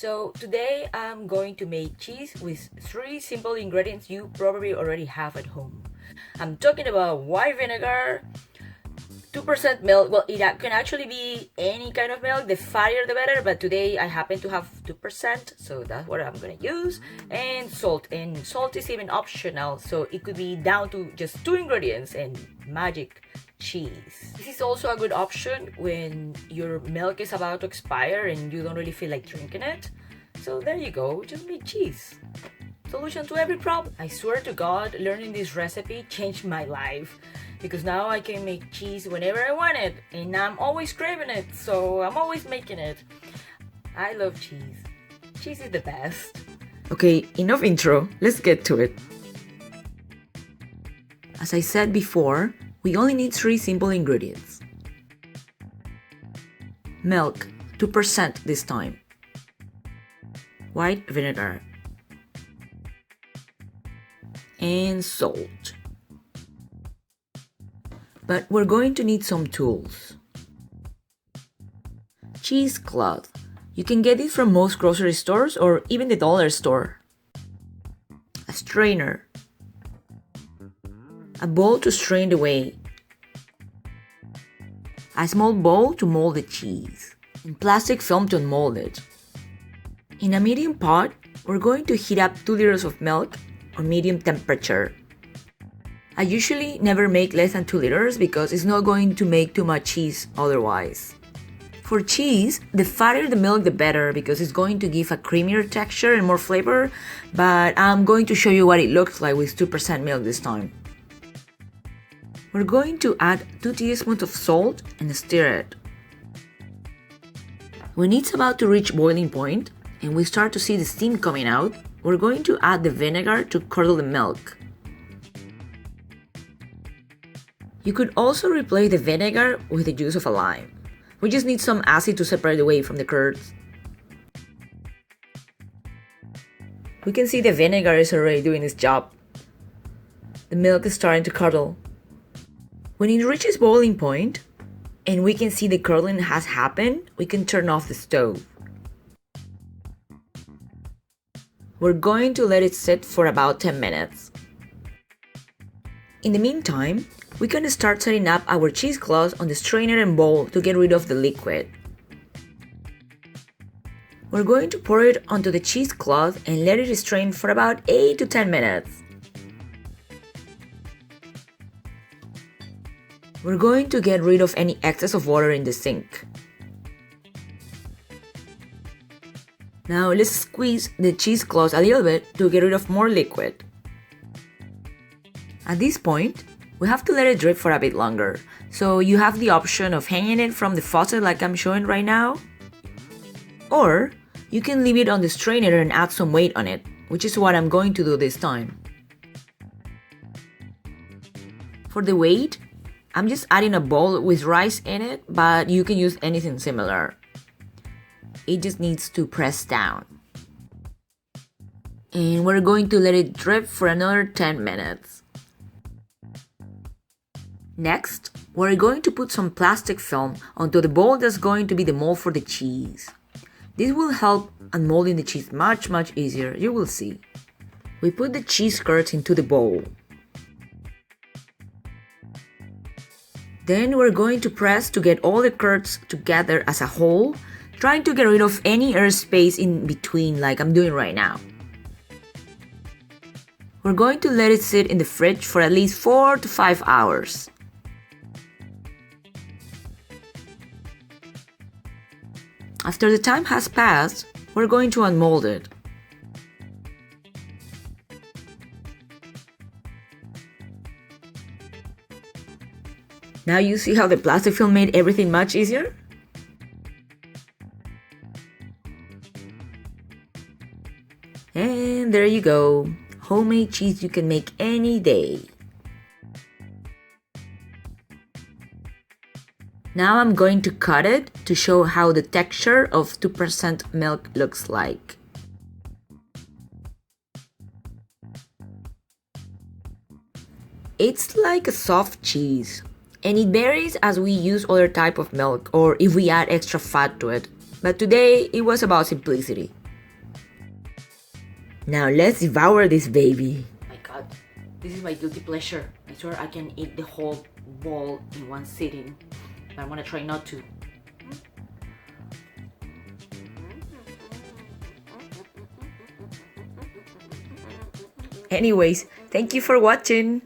So today I'm going to make cheese with 3 simple ingredients you probably already have at home. I'm talking about white vinegar, 2% milk. Well, it can actually be any kind of milk, the fattier the better, but today I happen to have 2%, so that's what I'm gonna use. And salt is even optional, so it could be down to just 2 ingredients and magic cheese. This is also a good option when your milk is about to expire and you don't really feel like drinking it. So there you go, just make cheese. Solution to every problem. I swear to God, learning this recipe changed my life because now I can make cheese whenever I want it and I'm always craving it, so I'm always making it. I love cheese. Cheese is the best. Okay, enough intro, let's get to it. As I said before, we only need 3 simple ingredients. Milk, 2% this time. White vinegar. And salt. But we're going to need some tools. Cheesecloth. You can get it from most grocery stores or even the dollar store. A strainer. A bowl to strain the whey. A small bowl to mold the cheese. And plastic film to unmold it. In a medium pot, we're going to heat up 2 liters of milk on medium temperature. I usually never make less than 2 liters because it's not going to make too much cheese otherwise. For cheese, the fatter the milk the better because it's going to give a creamier texture and more flavor, but I'm going to show you what it looks like with 2% milk this time. We're going to add 2 teaspoons of salt and stir it. When it's about to reach boiling point and we start to see the steam coming out, we're going to add the vinegar to curdle the milk. You could also replace the vinegar with the juice of a lime. We just need some acid to separate the whey from the curds. We can see the vinegar is already doing its job. The milk is starting to curdle. When it reaches boiling point, and we can see the curdling has happened, we can turn off the stove. We're going to let it sit for about 10 minutes. In the meantime, we can start setting up our cheesecloth on the strainer and bowl to get rid of the liquid. We're going to pour it onto the cheesecloth and let it strain for about 8 to 10 minutes. We're going to get rid of any excess of water in the sink. Now let's squeeze the cheesecloth a little bit to get rid of more liquid. At this point, we have to let it drip for a bit longer, so you have the option of hanging it from the faucet like I'm showing right now, or you can leave it on the strainer and add some weight on it, which is what I'm going to do this time. For the weight, I'm just adding a bowl with rice in it, but you can use anything similar. It just needs to press down. And we're going to let it drip for another 10 minutes. Next, we're going to put some plastic film onto the bowl that's going to be the mold for the cheese. This will help unmolding the cheese much easier, you will see. We put the cheese curds into the bowl. Then we're going to press to get all the curds together as a whole, trying to get rid of any air space in between like I'm doing right now. We're going to let it sit in the fridge for at least 4 to 5 hours. After the time has passed, we're going to unmold it. Now you see how the plastic film made everything much easier? And there you go, homemade cheese you can make any day. Now I'm going to cut it to show how the texture of 2% milk looks like. It's like a soft cheese. And it varies as we use other type of milk or if we add extra fat to it. But today it was about simplicity. Now let's devour this baby. My God, this is my guilty pleasure. I swear I can eat the whole bowl in one sitting. But I'm gonna try not to. Anyways, thank you for watching.